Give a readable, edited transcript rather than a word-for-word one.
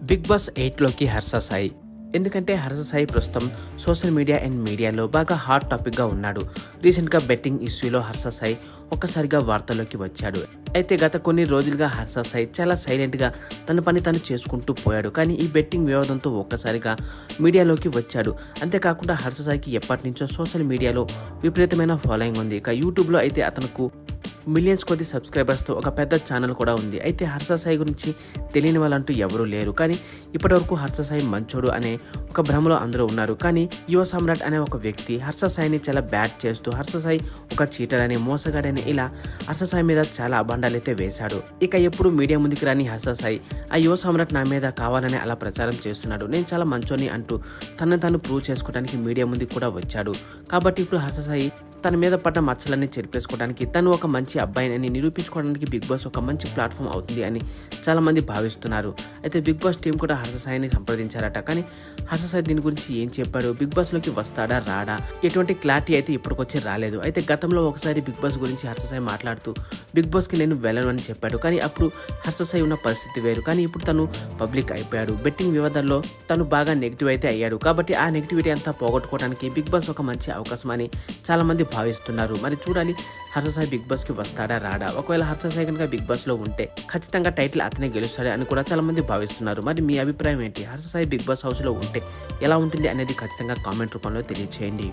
Big Boss 8లోకి హర్ష సాయి. ఎందుకంటే హర్ష సాయి ప్రస్తుతం సోషల్ మీడియా అండ్ మీడియాలో బాగా హాట్ టాపిక్గా ఉన్నాడు. రీసెంట్గా బెట్టింగ్ ఇష్యూలో హర్ష సాయి ఒక్కసారిగా వార్తల్లోకి వచ్చాడు. అయితే గత కొన్ని రోజులుగా హర్ష సాయి చాలా సైలెంట్గా తన పని తను చేసుకుంటూ పోయాడు. కానీ ఈ బెట్టింగ్ వివాదంతో ఒక్కసారిగా మీడియాలోకి వచ్చాడు. అంతేకాకుండా హర్ష సాయికి ఎప్పటి నుంచో సోషల్ మీడియాలో విపరీతమైన ఫాలోయింగ్ ఉంది. ఇక యూట్యూబ్లో అయితే అతనుకు మిలియన్స్ కొద్ది సబ్స్క్రైబర్స్తో ఒక పెద్ద ఛానల్ కూడా ఉంది. అయితే హర్ష సాయి గురించి తెలియని వాళ్ళంటూ ఎవరూ లేరు. కానీ ఇప్పటివరకు హర్ష సాయి మంచోడు అనే ఒక భ్రమలో అందరూ ఉన్నారు. కానీ యువ సమ్రాట్ అనే ఒక వ్యక్తి హర్ష సాయిని చాలా బ్యాడ్ చేస్తూ హర్ష సాయి ఒక చీటర్ అని, మోసగాడని ఇలా హర్ష సాయి మీద చాలా అబండాలైతే వేశాడు. ఇక ఎప్పుడు మీడియా ముందుకు రాని హర్ష సాయి ఆ యువ సమ్రాట్ నా మీద కావాలని అలా ప్రచారం చేస్తున్నాడు, నేను చాలా మంచోని అంటూ తనను తాను ప్రూవ్ చేసుకోవడానికి మీడియా ముందుకు కూడా వచ్చాడు. కాబట్టి ఇప్పుడు హర్ష సాయి తన మీద పడ్డ మచ్చలన్నీ చెరిపేసుకోవడానికి, తను ఒక మంచి అబ్బాయిని నిరూపించుకోవడానికి బిగ్ బాస్ ఒక మంచి ప్లాట్ఫామ్ అవుతుంది అని చాలా మంది భావిస్తున్నారు. అయితే బిగ్ బాస్ టీం కూడా హర్ష సాయిని సంప్రదించారట. కానీ హర్ష సాయి దీని గురించి ఏం చెప్పాడు, బిగ్ బాస్ లోకి వస్తాడా రాడా, ఎటువంటి క్లారిటీ అయితే ఇప్పటికొచ్చి రాలేదు. అయితే గతంలో ఒకసారి బిగ్ బాస్ గురించి హర్ష సాయి మాట్లాడుతూ బిగ్ బాస్ కి నేను వెళ్ళను అని చెప్పాడు. కానీ అప్పుడు హర్ష సాయి ఉన్న పరిస్థితి వేరు. కానీ ఇప్పుడు తను పబ్లిక్ అయిపోయాడు. బెట్టింగ్ వివాదాల్లో తను బాగా నెగిటివ్ అయితే అయ్యాడు. కాబట్టి ఆ నెగిటివిటీ అంతా పోగొట్టుకోవడానికి బిగ్ బాస్ ఒక మంచి అవకాశం అని చాలా మంది భావిస్తున్నారు. మరి చూడాలి హర్ష సాయి బిగ్ బాస్ కి వస్తాడా రాడా. ఒకవేళ హర్ష సాయి కనుక బిగ్ బాస్ లో ఉంటే ఖచ్చితంగా టైటిల్ అతనే గెలుస్తాడు అని కూడా చాలా మంది భావిస్తున్నారు. మరి మీ అభిప్రాయం ఏంటి? Harsha Sai Bigg Boss house లో ఉంటే ఎలా ఉంటుంది అనేది ఖచ్చితంగా కామెంట్ రూపంలో తెలియజేయండి.